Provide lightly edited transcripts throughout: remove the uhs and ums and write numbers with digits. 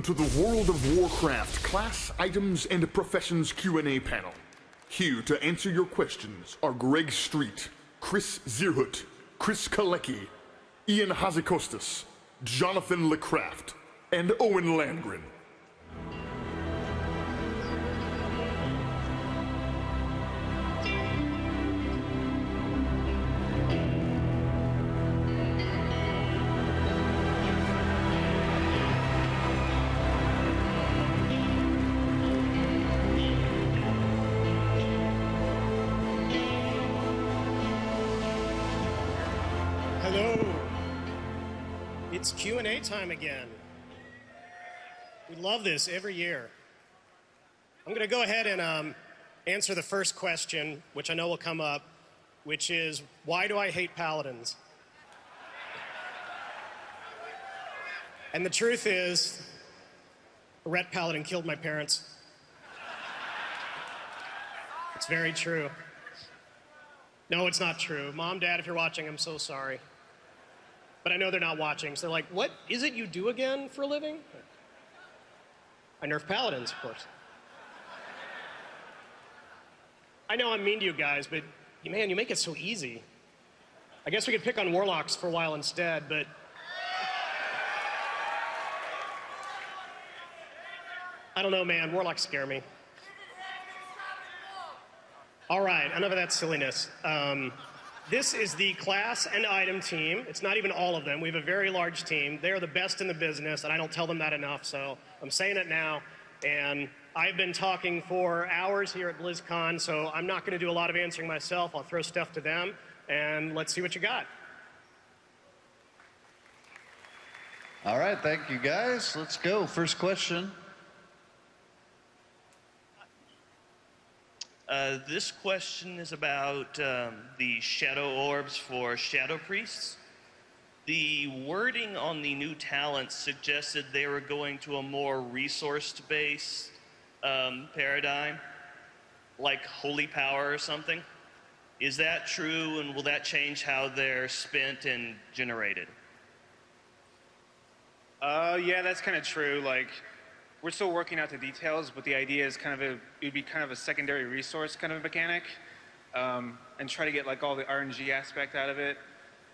To the World of Warcraft Class, Items, and Professions Q&A panel. Here to answer your questions are Greg Street, Chris Zierhut, Chris Kalecki, Ian Hazikostas, Jonathan LeCraft, and Owen Landgren. It's Q&A time again. We love this every year. I'm going to go ahead and answer the first question, which I know will come up, which is, why do I hate paladins? And the truth is, a ret paladin killed my parents. It's very true. No, it's not true. Mom, Dad, if you're watching, I'm so sorry. But I know they're not watching, so they're like, what is it you do again for a living? I nerf paladins, of course. I know I'm mean to you guys, but man, you make it so easy. I guess we could pick on warlocks for a while instead, but I don't know, man. Warlocks scare me. All right, enough of that silliness. This is the class and item team. It's not even all of them. We have a very large team. They're the best in the business, and I don't tell them that enough, so I'm saying it now. And I've been talking for hours here at BlizzCon, so I'm not going to do a lot of answering myself. I'll throw stuff to them, and let's see what you got. All right, thank you, guys. Let's go. First question. This question is about the shadow orbs for shadow priests. The wording on the new talents suggested they were going to a more resource-based paradigm, like holy power or something. Is that true, and will that change how they're spent and generated? Yeah, that's kind of true. Like, we're still working out the details, but the idea is it would be kind of a secondary resource kind of mechanic, and try to get like all the RNG aspect out of it,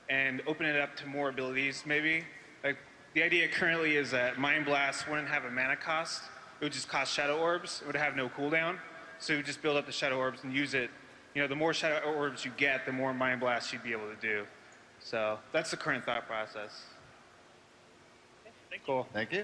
and open it up to more abilities maybe. Like, the idea currently is that Mind Blast wouldn't have a mana cost. It would just cost Shadow Orbs. It would have no cooldown. So you would just build up the Shadow Orbs and use it. You know, the more Shadow Orbs you get, the more Mind Blast you'd be able to do. So that's the current thought process. Thank you. Cool. Thank you.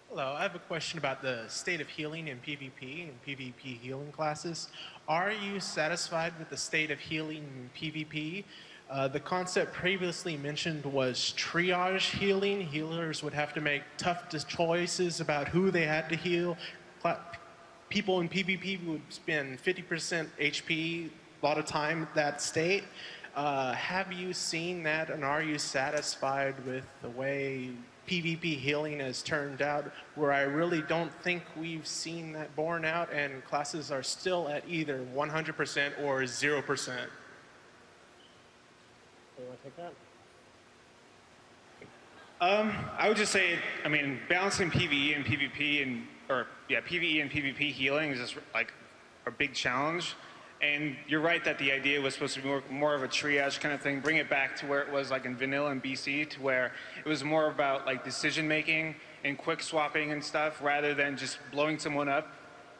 Hello, I have a question about the state of healing in PvP and PvP healing classes. Are you satisfied with the state of healing in PvP? The concept previously mentioned was triage healing. Healers would have to make tough choices about who they had to heal. People in PvP would spend 50% HP a lot of time at that state. Have you seen that, and are you satisfied with the way PvP healing has turned out, where I really don't think we've seen that borne out, and classes are still at either 100% or 0%? You want to take that? I would just say, I mean, balancing PvE and PvP PvE and PvP healing is just like a big challenge. And you're right that the idea was supposed to be more of a triage kind of thing, bring it back to where it was like in vanilla and BC, to where it was more about like decision making and quick swapping and stuff, rather than just blowing someone up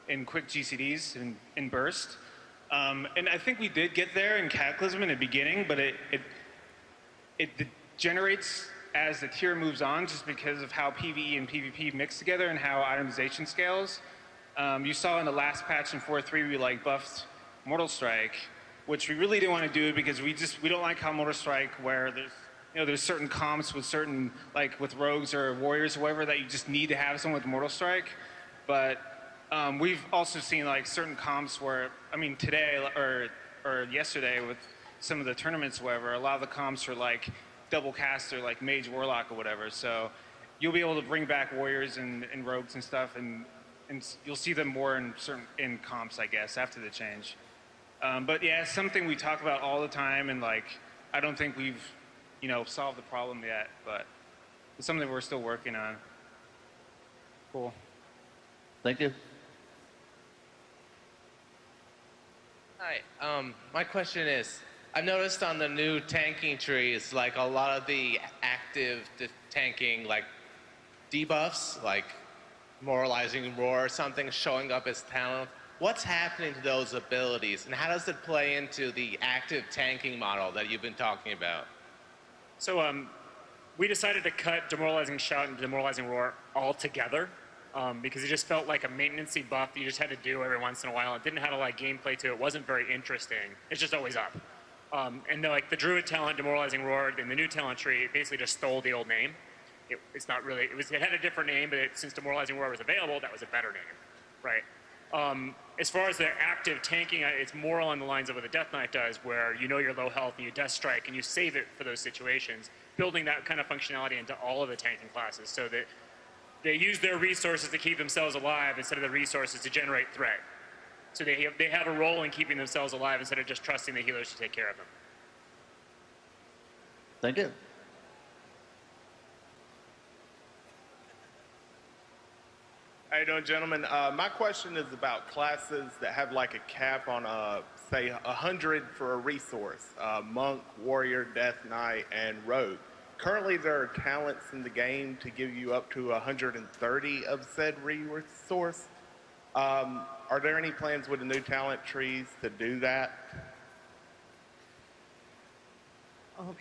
in quick GCDs in burst. And I think we did get there in Cataclysm in the beginning, but it degenerates as the tier moves on, just because of how PvE and PvP mix together and how itemization scales. You saw in the last patch in 4.3 we like buffed Mortal Strike, which we really didn't want to do because we don't like how Mortal Strike, where there's certain comps with certain, like with rogues or warriors or whatever, that you just need to have someone with Mortal Strike. But we've also seen like certain comps where, I mean, today or yesterday with some of the tournaments or whatever, a lot of the comps are like double caster, like Mage Warlock or whatever. So you'll be able to bring back warriors and rogues and stuff, and you'll see them more in comps, I guess, after the change. But yeah, it's something we talk about all the time, and like, I don't think we've solve the problem yet, but it's something we're still working on. Cool. Thank you. Hi. My question is, I've noticed on the new tanking trees, like a lot of the active tanking, like debuffs, like moralizing roar or something showing up as talent. What's happening to those abilities, and how does it play into the active tanking model that you've been talking about? So we decided to cut Demoralizing Shout and Demoralizing Roar altogether because it just felt like a maintenance-y buff that you just had to do every once in a while. It didn't have a lot of gameplay to it. It wasn't very interesting. It's just always up. And the Druid talent, Demoralizing Roar, and the new talent tree, it basically just stole the old name. It's not really, it had a different name, but since Demoralizing Roar was available, that was a better name, right? As far as the active tanking, it's more along the lines of what the Death Knight does, where you know you're low health and you Death Strike and you save it for those situations, building that kind of functionality into all of the tanking classes so that they use their resources to keep themselves alive instead of the resources to generate threat. So they have a role in keeping themselves alive instead of just trusting the healers to take care of them. Thank you. How you doing, gentlemen? My question is about classes that have like a cap on, say, 100 for a resource. Monk, Warrior, Death Knight, and Rogue. Currently, there are talents in the game to give you up to 130 of said resource. Are there any plans with the new talent trees to do that?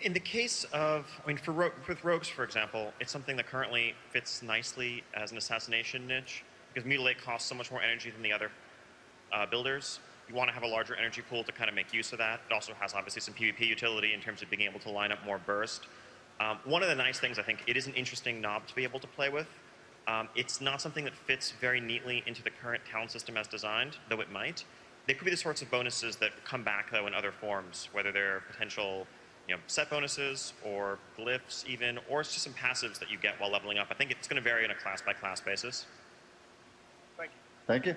In the case of, with rogues, for example, it's something that currently fits nicely as an assassination niche because mutilate costs so much more energy than the other builders. You want to have a larger energy pool to kind of make use of that. It also has obviously some PvP utility in terms of being able to line up more burst. One of the nice things, I think, it is an interesting knob to be able to play with. It's not something that fits very neatly into the current talent system as designed, though it might. They could be the sorts of bonuses that come back, though, in other forms, whether they're potential set bonuses or glyphs even, or it's just some passives that you get while leveling up. I think it's going to vary on a class-by-class basis. Thank you. Thank you.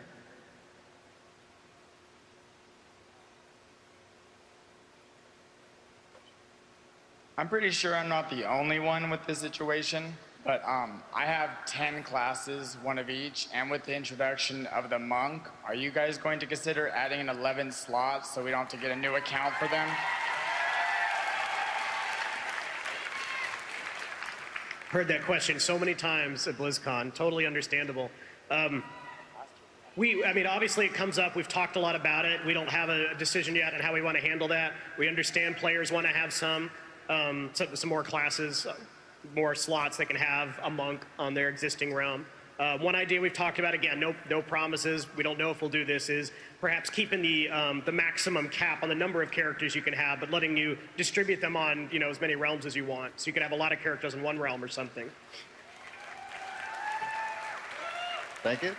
I'm pretty sure I'm not the only one with this situation, but I have 10 classes, one of each, and with the introduction of the Monk, are you guys going to consider adding an 11 slots so we don't have to get a new account for them? Heard that question so many times at BlizzCon. Totally understandable. Obviously it comes up. We've talked a lot about it. We don't have a decision yet on how we want to handle that. We understand players want to have some more classes, more slots they can have a monk on their existing realm. One idea we've talked about, again, no promises, we don't know if we'll do this, is perhaps keeping the maximum cap on the number of characters you can have, but letting you distribute them on as many realms as you want. So you could have a lot of characters in one realm or something. Thank you.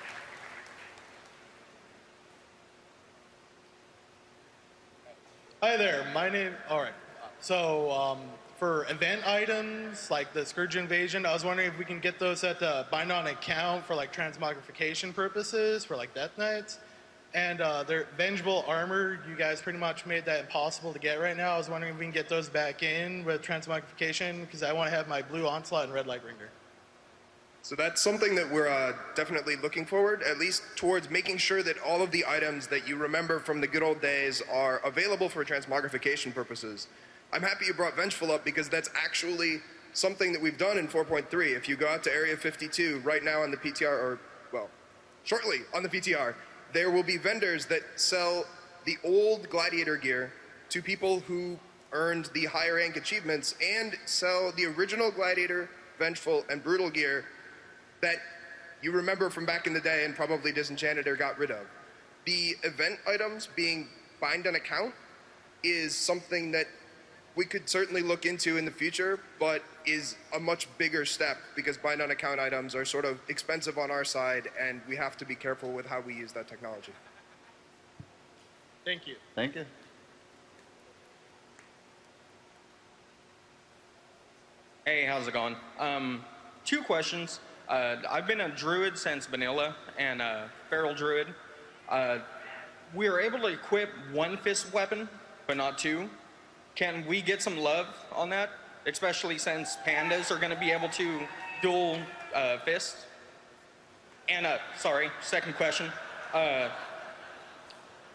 Hi there, all right. So for event items like the Scourge Invasion, I was wondering if we can get those at the bind on account for like transmogrification purposes for like Death Knights. And their Vengeful Armor, you guys pretty much made that impossible to get right now. I was wondering if we can get those back in with transmogrification because I want to have my Blue Onslaught and Red Lightringer. So that's something that we're definitely looking forward, at least towards making sure that all of the items that you remember from the good old days are available for transmogrification purposes. I'm happy you brought Vengeful up because that's actually something that we've done in 4.3. If you go out to Area 52 right now on the PTR, or, well, shortly on the PTR, there will be vendors that sell the old Gladiator gear to people who earned the higher rank achievements and sell the original Gladiator, Vengeful, and Brutal gear that you remember from back in the day and probably disenchanted or got rid of. The event items being bind on account is something that we could certainly look into in the future, but is a much bigger step because bind on account items are sort of expensive on our side and we have to be careful with how we use that technology. Thank you. Thank you. Hey, how's it going? 2 questions. I've been a druid since vanilla and a feral druid. We are able to equip 1 fist weapon, but not 2. Can we get some love on that? especially since pandas are going to be able to dual fist? And, sorry, second question.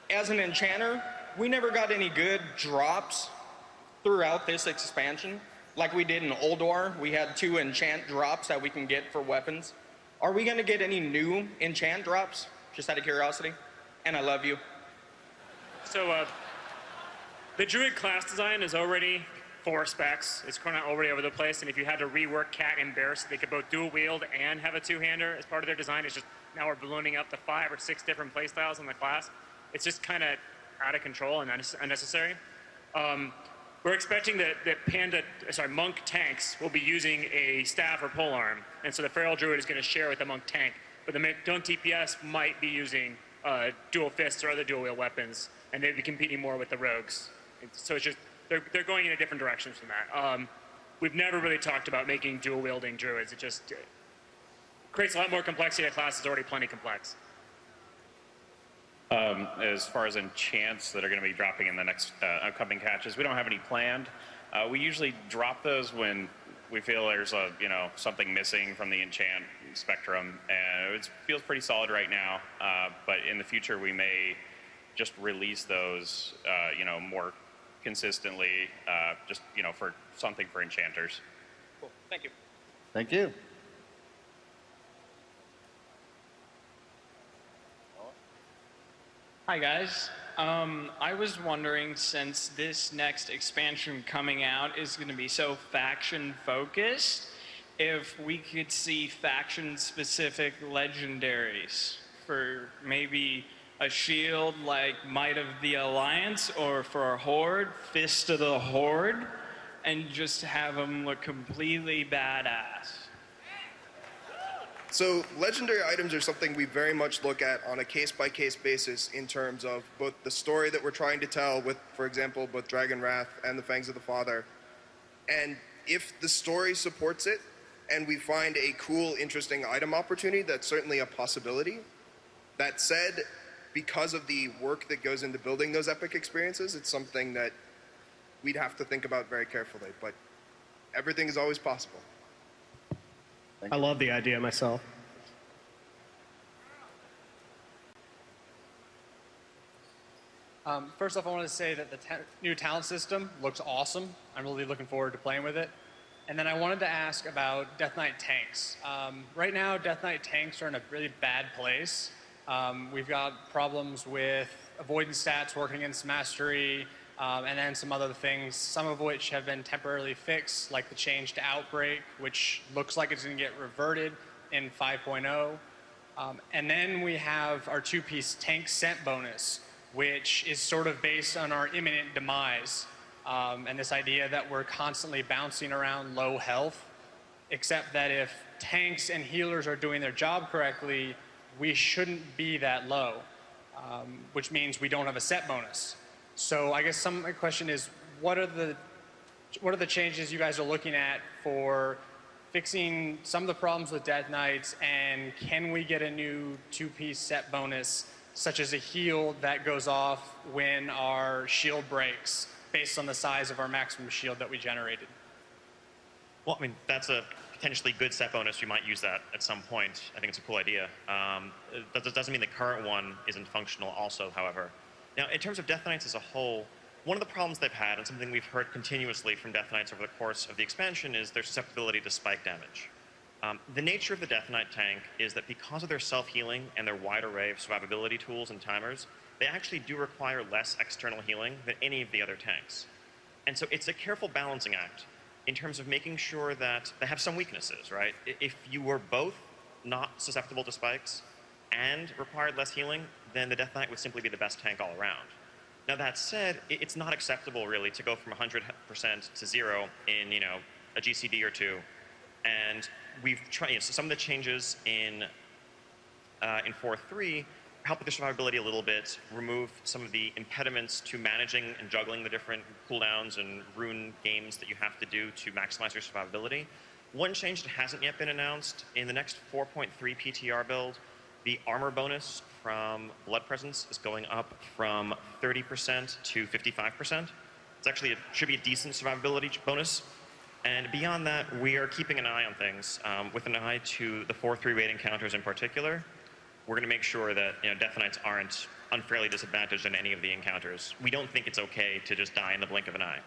As an enchanter, we never got any good drops throughout this expansion. Like we did in Oldor, we had 2 enchant drops that we can get for weapons. Are we going to get any new enchant drops? Just out of curiosity. And I love you. So the druid class design is already 4 specs. It's kind of already over the place. And if you had to rework Cat and Bear so they could both dual wield and have a 2-hander as part of their design, it's just now we're ballooning up to 5 or 6 different playstyles in the class. It's just kind of out of control and unnecessary. We're expecting that monk tanks will be using a staff or polearm, and so the feral druid is going to share with the monk tank. But the monk DPS might be using dual fists or other dual wield weapons, and they'd be competing more with the rogues. So it's just they're going in a different direction from that. We've never really talked about making dual wielding druids. It just creates a lot more complexity. The class is already plenty complex. As far as enchants that are going to be dropping in the next upcoming patches, we don't have any planned. We usually drop those when we feel there's something missing from the enchant spectrum, and it feels pretty solid right now. But in the future, we may just release those, more consistently, for something for enchanters. Cool. Thank you. Thank you. Hi guys. I was wondering, since this next expansion coming out is going to be so faction focused, if we could see faction specific legendaries for maybe a shield like Might of the Alliance, or for a horde, Fist of the Horde, and just have them look completely badass. So legendary items are something we very much look at on a case-by-case basis in terms of both the story that we're trying to tell with, for example, both Dragon Wrath and the Fangs of the Father. And if the story supports it and we find a cool, interesting item opportunity, that's certainly a possibility. That said, because of the work that goes into building those epic experiences, it's something that we'd have to think about very carefully, but everything is always possible. I love the idea myself. First off, I want to say that the new talent system looks awesome. I'm really looking forward to playing with it. And then I wanted to ask about Death Knight tanks. Right now, Death Knight tanks are in a really bad place. We've got problems with avoidance stats working against mastery, and then some other things, some of which have been temporarily fixed, like the change to Outbreak, which looks like it's going to get reverted in 5.0. And then we have our 2-piece tank set bonus, which is sort of based on our imminent demise, and this idea that we're constantly bouncing around low health, except that if tanks and healers are doing their job correctly, we shouldn't be that low, which means we don't have a set bonus. So I guess my question is, what are the changes you guys are looking at for fixing some of the problems with Death Knights, and can we get a new 2-piece set bonus, such as a heal that goes off when our shield breaks based on the size of our maximum shield that we generated? Well, I mean, that's a potentially good set bonus. You might use that at some point. I think it's a cool idea. That doesn't mean the current one isn't functional also, however. Now, in terms of Death Knights as a whole, one of the problems they've had, and something we've heard continuously from Death Knights over the course of the expansion, is their susceptibility to spike damage. The nature of the Death Knight tank is that because of their self-healing and their wide array of survivability tools and timers, they actually do require less external healing than any of the other tanks. And so it's a careful balancing act in terms of making sure that they have some weaknesses, right? If you were both not susceptible to spikes and required less healing, then the Death Knight would simply be the best tank all around. Now that said, it's not acceptable really to go from 100% to 0 in a GCD or 2. And we've tried, so some of the changes in 4.3 help with the survivability a little bit, remove some of the impediments to managing and juggling the different cooldowns and rune games that you have to do to maximize your survivability. One change that hasn't yet been announced, in the next 4.3 PTR build, the armor bonus from Blood Presence is going up from 30% to 55%. It's actually should be a decent survivability bonus. And beyond that, we are keeping an eye on things with an eye to the 4-3 rate encounters in particular. We're going to make sure that Death Knights aren't unfairly disadvantaged in any of the encounters. We don't think it's okay to just die in the blink of an eye.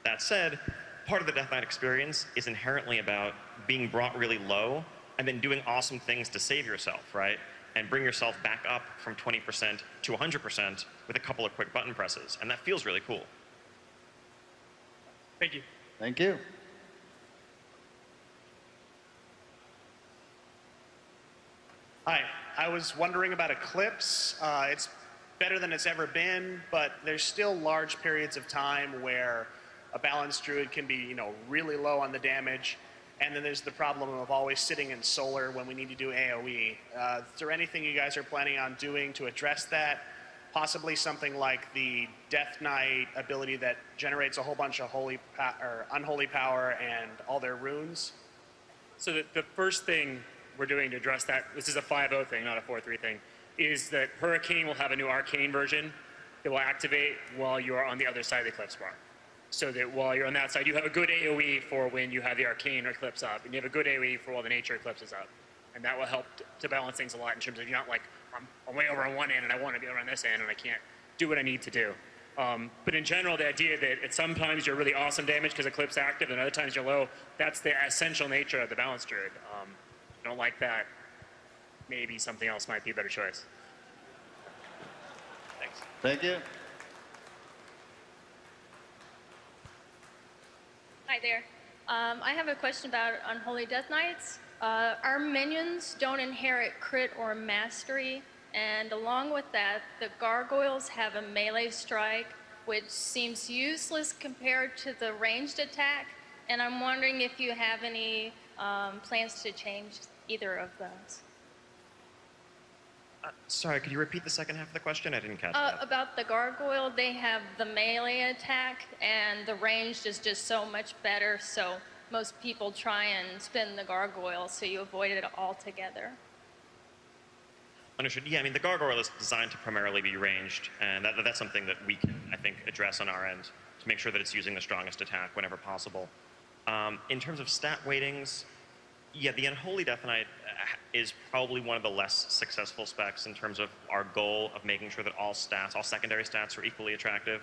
That said, part of the Death Knight experience is inherently about being brought really low and then doing awesome things to save yourself, right? And bring yourself back up from 20% to 100% with a couple of quick button presses. And that feels really cool. Thank you. Thank you. Hi, I was wondering about Eclipse. It's better than it's ever been, but there's still large periods of time where a balanced druid can be, really low on the damage. And then there's the problem of always sitting in solar when we need to do AoE. Is there anything you guys are planning on doing to address that? Possibly something like the Death Knight ability that generates a whole bunch of unholy power and all their runes? So the first thing we're doing to address that, this is a 5.0 thing, not a 4.3 thing, is that Hurricane will have a new arcane version that will activate while you are on the other side of the Eclipse bar. So that while you're on that side, you have a good AoE for when you have the arcane eclipse up, and you have a good AoE for while the nature eclipse is up. And that will help to balance things a lot in terms of you're not like, I'm way over on one end and I want to be over on this end and I can't do what I need to do. But in general, the idea that at sometimes you're really awesome damage because eclipse active and other times you're low, that's the essential nature of the balance druid. If you don't like that, maybe something else might be a better choice. Thanks. Thank you. Hi there. I have a question about Unholy Death Knights. Our minions don't inherit crit or mastery, and along with that, the gargoyles have a melee strike, which seems useless compared to the ranged attack, and I'm wondering if you have any plans to change either of those. Sorry, could you repeat the second half of the question? I didn't catch that. About the gargoyle, they have the melee attack, and the ranged is just so much better, so most people try and spin the gargoyle, so you avoid it altogether. Understood. Yeah, I mean, the gargoyle is designed to primarily be ranged, and that's something that we can, I think, address on our end to make sure that it's using the strongest attack whenever possible. In terms of stat weightings, yeah, the Unholy Death Knight is probably one of the less successful specs in terms of our goal of making sure that all stats, all secondary stats are equally attractive.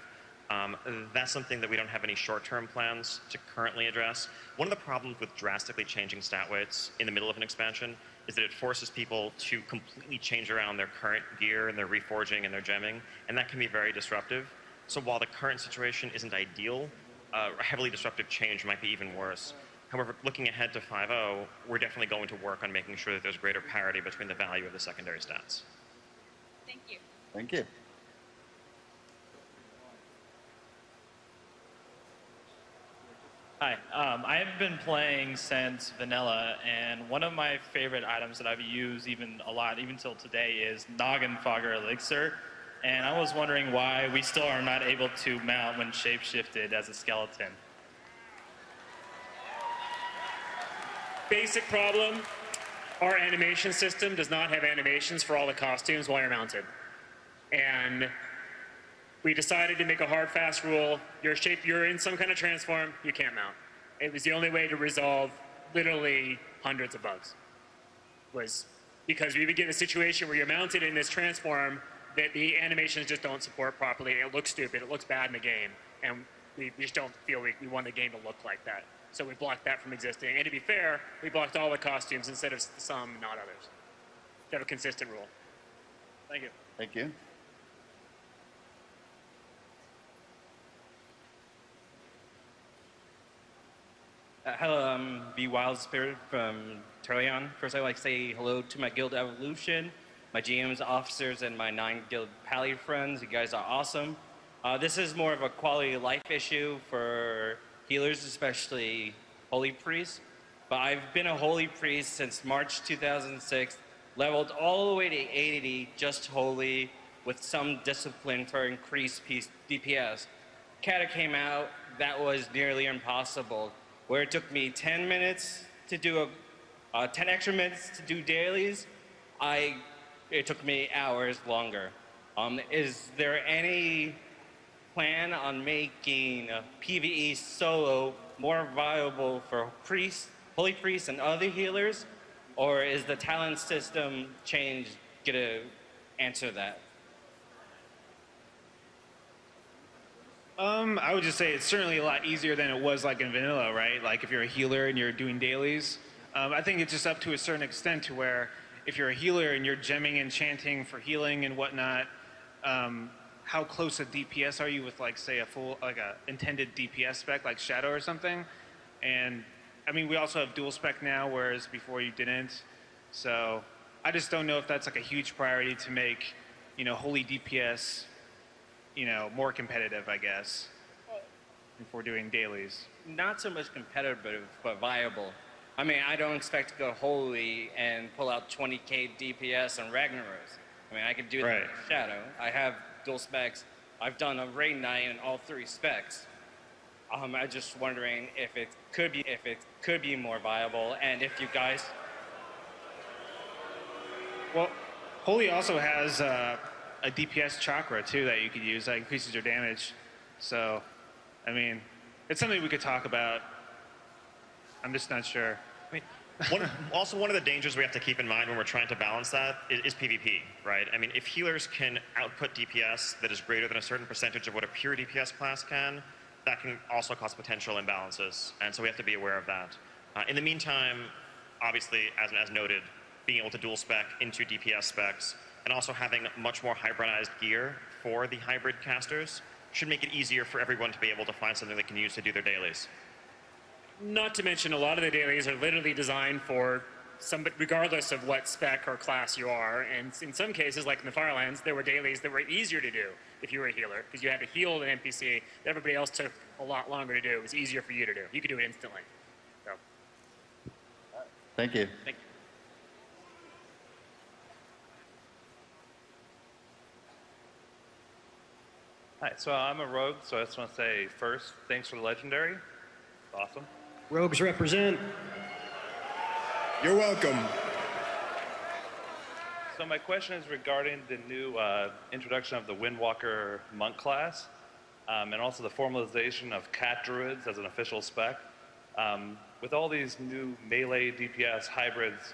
That's something that we don't have any short-term plans to currently address. One of the problems with drastically changing stat weights in the middle of an expansion is that it forces people to completely change around their current gear and their reforging and their gemming, and that can be very disruptive. So while the current situation isn't ideal, a heavily disruptive change might be even worse. However, looking ahead to 5.0, we're definitely going to work on making sure that there's greater parity between the value of the secondary stats. Thank you. Thank you. Hi, I have been playing since vanilla, and one of my favorite items that I've used even a lot, even till today, is Noggin Fogger Elixir. And I was wondering why we still are not able to mount when shapeshifted as a skeleton. Basic problem, our animation system does not have animations for all the costumes while you're mounted. And we decided to make a hard, fast rule. You're in some kind of transform, you can't mount. It was the only way to resolve literally hundreds of bugs. Was because we would get a situation where you're mounted in this transform that the animations just don't support properly. It looks stupid, it looks bad in the game. And we just don't feel we want the game to look like that. So we blocked that from existing. And to be fair, we blocked all the costumes instead of some, not others. To have a consistent rule. Thank you. Thank you. Hello, I'm the Wild Spirit from Turleon. First, I'd like to say hello to my guild Evolution, my GMs, officers, and my 9 guild pally friends. You guys are awesome. This is more of a quality of life issue for healers, especially Holy Priests. But I've been a Holy Priest since March 2006, leveled all the way to 80, just Holy, with some discipline for increased DPS. Kata came out, that was nearly impossible, where it took me 10 minutes to do 10 extra minutes to do dailies. It took me hours longer. Is there any plan on making PvE solo more viable for priests, holy priests, and other healers, or is the talent system change gonna answer that? I would just say it's certainly a lot easier than it was like in vanilla, right? Like if you're a healer and you're doing dailies. I think it's just up to a certain extent to where if you're a healer and you're gemming and chanting for healing and whatnot, how close a DPS are you with like say a full like a intended DPS spec like Shadow or something? And I mean we also have dual spec now, whereas before you didn't. So I just don't know if that's like a huge priority to make, you know, holy DPS, you know, more competitive, I guess, if we're doing dailies. Not so much competitive, but viable. I mean, I don't expect to go holy and pull out 20k DPS on Ragnaros. I mean, I could do that with Shadow. I have dual specs. I've done a raid night in all 3 specs. I'm just wondering if it could be more viable, and if you guys. Well, holy also has a DPS chakra too that you could use that increases your damage. So, I mean, it's something we could talk about. I'm just not sure. I mean, one of the dangers we have to keep in mind when we're trying to balance that is PvP, right? I mean, if healers can output DPS that is greater than a certain percentage of what a pure DPS class can, that can also cause potential imbalances, and so we have to be aware of that. In the meantime, obviously, as noted, being able to dual spec into DPS specs and also having much more hybridized gear for the hybrid casters should make it easier for everyone to be able to find something they can use to do their dailies. Not to mention, a lot of the dailies are literally designed for somebody, regardless of what spec or class you are. And in some cases, like in the Firelands, there were dailies that were easier to do if you were a healer, because you had to heal an NPC that everybody else took a lot longer to do. It was easier for you to do. You could do it instantly. So. Thank you. Thank you. Hi, so I'm a rogue, so I just want to say first, thanks for the legendary. It's awesome. Rogues represent. You're welcome. So my question is regarding the new introduction of the Windwalker monk class, and also the formalization of cat druids as an official spec. With all these new melee DPS hybrids,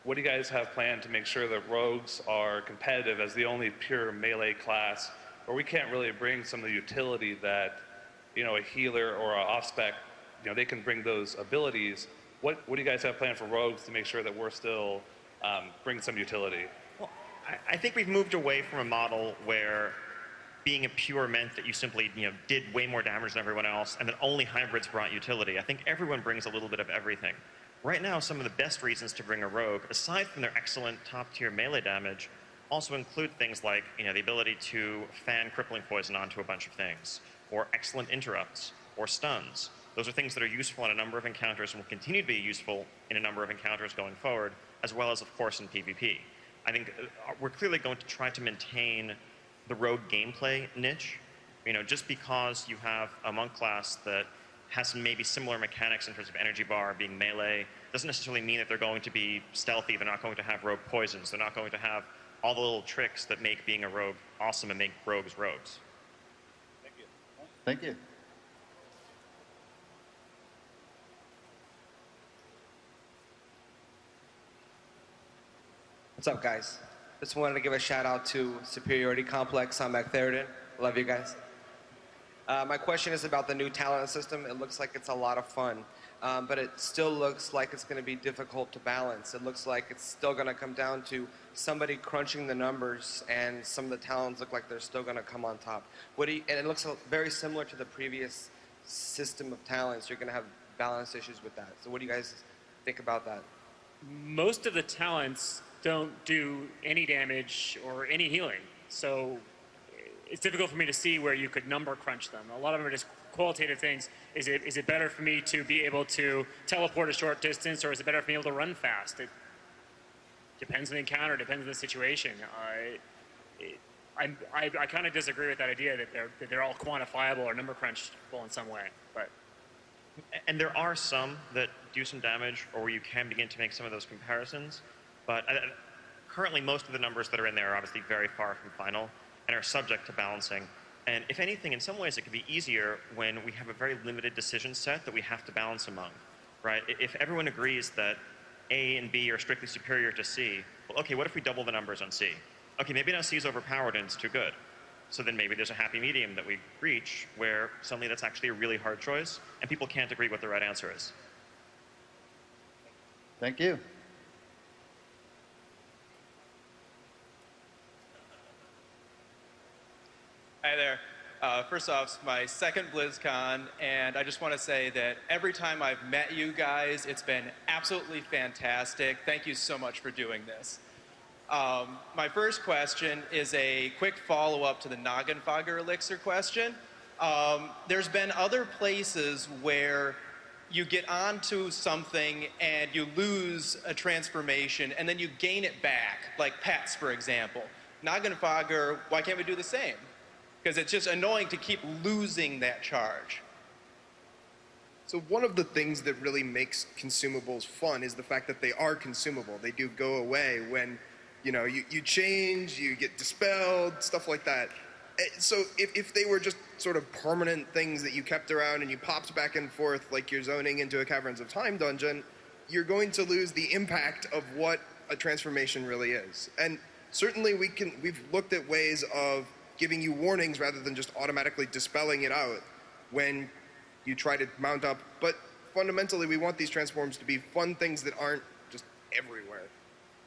what do you guys have planned to make sure that rogues are competitive as the only pure melee class, or we can't really bring some of the utility that, you know, a healer or an off-spec, you know, they can bring those abilities. What do you guys have planned for rogues to make sure that we're still bring some utility? Well, I think we've moved away from a model where being a pure meant that you simply, you know, did way more damage than everyone else, and that only hybrids brought utility. I think everyone brings a little bit of everything. Right now, some of the best reasons to bring a rogue, aside from their excellent top-tier melee damage, also include things like, you know, the ability to fan crippling poison onto a bunch of things, or excellent interrupts, or stuns. Those are things that are useful in a number of encounters and will continue to be useful in a number of encounters going forward, as well as, of course, in PvP. I think we're clearly going to try to maintain the rogue gameplay niche. You know, just because you have a monk class that has some maybe similar mechanics in terms of energy bar being melee, doesn't necessarily mean that they're going to be stealthy. They're not going to have rogue poisons. They're not going to have all the little tricks that make being a rogue awesome and make rogues rogues. Thank you. Thank you. What's up, guys? Just wanted to give a shout out to Superiority Complex on McTheridan. Love you guys. My question is about the new talent system. It looks like it's a lot of fun, but it still looks like it's going to be difficult to balance. It looks like it's still going to come down to somebody crunching the numbers, and some of the talents look like they're still going to come on top. And it looks very similar to the previous system of talents. You're going to have balance issues with that. So what do you guys think about that? Most of the talents don't do any damage or any healing, so it's difficult for me to see where you could number crunch them. A lot of them are just qualitative things. Is it better for me to be able to teleport a short distance, or is it better for me able to run fast? It depends on the encounter, depends on the situation. I kind of disagree with that idea that they're all quantifiable or number crunchable in some way. And there are some that do some damage, or where you can begin to make some of those comparisons. But currently, most of the numbers that are in there are obviously very far from final and are subject to balancing. And if anything, in some ways, it could be easier when we have a very limited decision set that we have to balance among, right? If everyone agrees that A and B are strictly superior to C, well, okay, what if we double the numbers on C? Okay, maybe now C is overpowered and it's too good. So then maybe there's a happy medium that we reach where suddenly that's actually a really hard choice, and people can't agree what the right answer is. Thank you. Hi there. First off, it's my second BlizzCon, and I just want to say that every time I've met you guys, it's been absolutely fantastic. Thank you so much for doing this. My first question is a quick follow-up to the Noggenfogger elixir question. There's been other places where you get onto something and you lose a transformation and then you gain it back, like pets, for example. Noggenfogger, why can't we do the same? Because it's just annoying to keep losing that charge. So one of the things that really makes consumables fun is the fact that they are consumable. They do go away when, you know, you change, you get dispelled, stuff like that. So if they were just sort of permanent things that you kept around and you popped back and forth like you're zoning into a Caverns of Time dungeon, you're going to lose the impact of what a transformation really is. And certainly we've looked at ways of giving you warnings rather than just automatically dispelling it out when you try to mount up. But fundamentally, we want these transforms to be fun things that aren't just everywhere.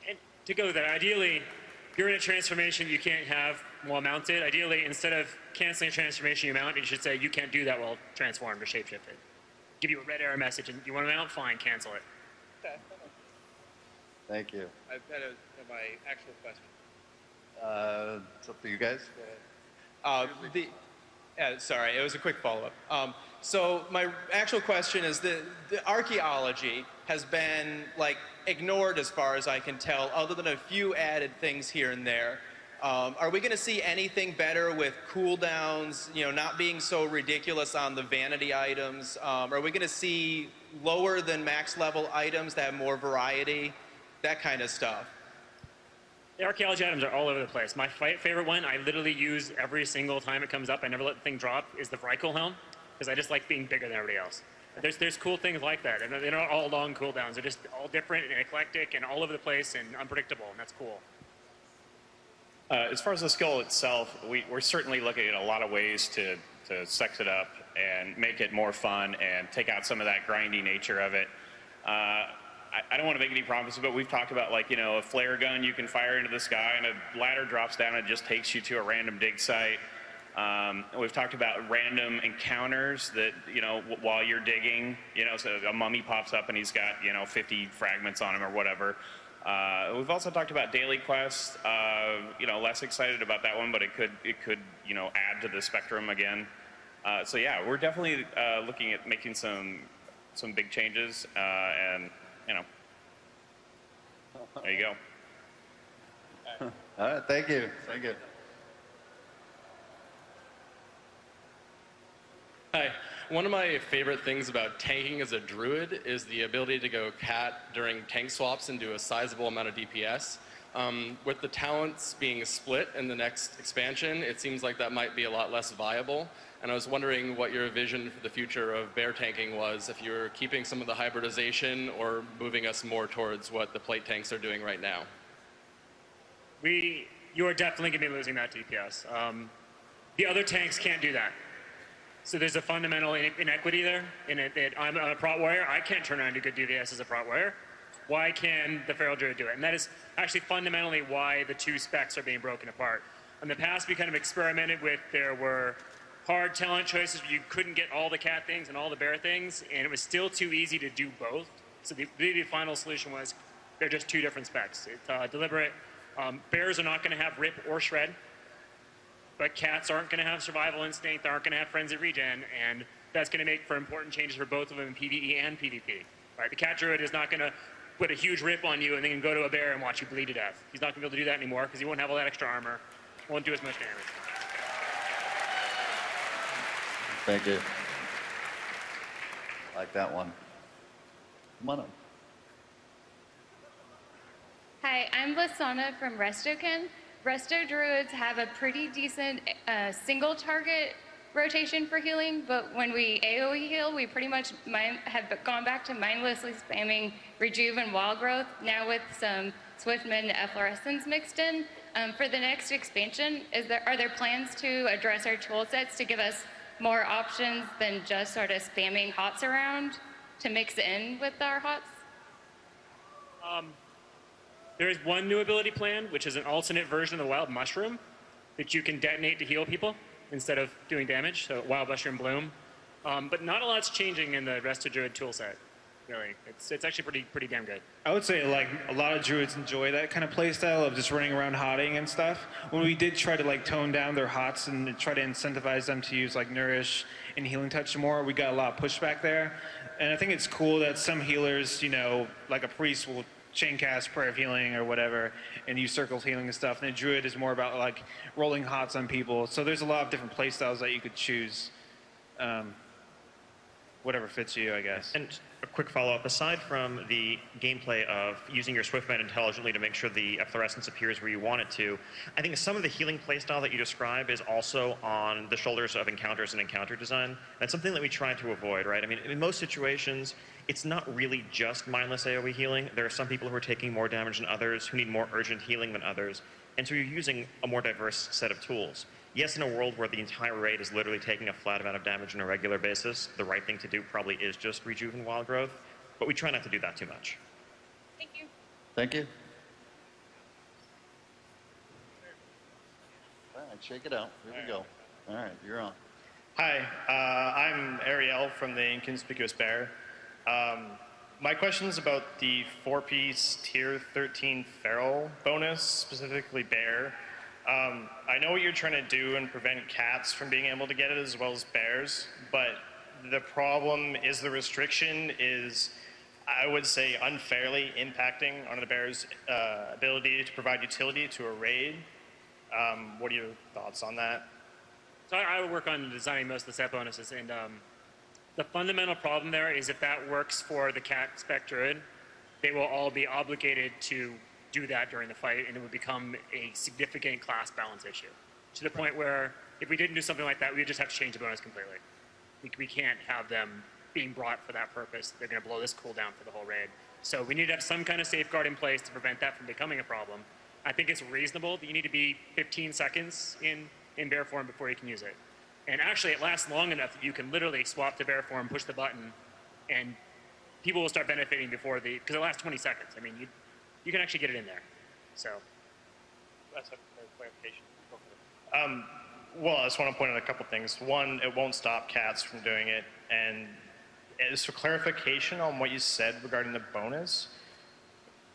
And to go with that, ideally, if you're in a transformation you can't have while mounted, ideally, instead of canceling a transformation you mount, you should say you can't do that while transformed or shapeshifted. Give you a red error message, and you want to mount? Fine, cancel it. Okay. Thank you. I've had my actual question. It's up to you guys. Sorry, it was a quick follow-up. So my actual question is the archaeology has been like ignored as far as I can tell, other than a few added things here and there. Are we going to see anything better with cooldowns, you know, not being so ridiculous on the vanity items? Are we going to see lower than max level items that have more variety? That kind of stuff. The archaeology items are all over the place. My favorite one, I literally use every single time it comes up. I never let the thing drop, is the Vrykul helm, because I just like being bigger than everybody else. There's cool things like that, and they're not all long cooldowns. They're just all different and eclectic and all over the place and unpredictable, and that's cool. As far as the skill itself, we're certainly looking at a lot of ways to sex it up and make it more fun and take out some of that grindy nature of it. I don't want to make any promises, but we've talked about, like, you know, a flare gun you can fire into the sky and a ladder drops down and just takes you to a random dig site. We've talked about random encounters that, you know, while you're digging, you know, so a mummy pops up and he's got, you know, 50 fragments on him or whatever. We've also talked about daily quests. You know, less excited about that one, but it could, you know, add to the spectrum again. So yeah, we're definitely looking at making some big changes, and you know, there you go. All right, thank you. Thank you. Hi. One of my favorite things about tanking as a druid is the ability to go cat during tank swaps and do a sizable amount of DPS. With the talents being split in the next expansion, it seems like that might be a lot less viable. And I was wondering what your vision for the future of bear tanking was, if you were keeping some of the hybridization or moving us more towards what the plate tanks are doing right now. You are definitely going to be losing that DPS. The other tanks can't do that. So there's a fundamental inequity there. I'm a prot warrior. I can't turn around and do good DPS as a prot warrior. Why can the Feral Druid do it? And that is actually fundamentally why the two specs are being broken apart. In the past, we kind of experimented with, there were hard talent choices where you couldn't get all the cat things and all the bear things, and it was still too easy to do both. So the final solution was, they're just two different specs. It's deliberate. Bears are not going to have rip or shred, but cats aren't going to have survival instinct, they aren't going to have frenzy regen, and that's going to make for important changes for both of them in PvE and PvP. Right? The cat druid is not going to put a huge rip on you and then go to a bear and watch you bleed to death. He's not going to be able to do that anymore because he won't have all that extra armor, won't do as much damage. Thank you. Like that one. Come on up. Hi, I'm Lasana from Restoken. Resto Druids have a pretty decent single target rotation for healing, but when we AoE heal, we pretty much have gone back to mindlessly spamming Rejuve and Wild Growth, now with some Swiftman and Efflorescence mixed in. For the next expansion, are there plans to address our tool sets to give us more options than just sort of spamming hots around to mix in with our hots? There is one new ability plan, which is an alternate version of the Wild Mushroom that you can detonate to heal people instead of doing damage, so Wild Mushroom Bloom. But not a lot's changing in the Resto Druid toolset, really. It's actually pretty damn good. I would say like a lot of druids enjoy that kind of playstyle of just running around hotting and stuff. When we did try to like tone down their hots and try to incentivize them to use like Nourish and Healing Touch more, we got a lot of pushback there. And I think it's cool that some healers, you know, like a priest will chain cast Prayer of Healing or whatever and use circles healing and stuff. And a druid is more about like rolling hots on people. So there's a lot of different playstyles that you could choose. Whatever fits you, I guess. And a quick follow-up, aside from the gameplay of using your Swiftman intelligently to make sure the efflorescence appears where you want it to, I think some of the healing playstyle that you describe is also on the shoulders of encounters and encounter design. That's something that we try to avoid, right? I mean, in most situations, it's not really just mindless AoE healing. There are some people who are taking more damage than others, who need more urgent healing than others, and so you're using a more diverse set of tools. Yes, in a world where the entire raid is literally taking a flat amount of damage on a regular basis, the right thing to do probably is just Rejuve and Wild Growth, but we try not to do that too much. Thank you. Thank you. All right, shake it out. Here we go. All right, you're on. Hi, I'm Ariel from the Inconspicuous Bear. My question is about the 4-piece Tier 13 Feral bonus, specifically Bear. I know what you're trying to do and prevent cats from being able to get it as well as bears, but the problem is the restriction is, I would say, unfairly impacting on the bear's ability to provide utility to a raid. What are your thoughts on that? So I work on designing most of the set bonuses, and the fundamental problem there is if that works for the cat spec druid, they will all be obligated to do that during the fight, and it would become a significant class balance issue. To the point where if we didn't do something like that, we would just have to change the bonus completely. We can't have them being brought for that purpose. They're going to blow this cooldown for the whole raid. So we need to have some kind of safeguard in place to prevent that from becoming a problem. I think it's reasonable that you need to be 15 seconds in bear form before you can use it. And actually, it lasts long enough that you can literally swap to bear form, push the button, and people will start benefiting before because it lasts 20 seconds. I mean, you can actually get it in there. So that's a clarification. Well, I just want to point out a couple things. One, it won't stop cats from doing it. And as for clarification on what you said regarding the bonus,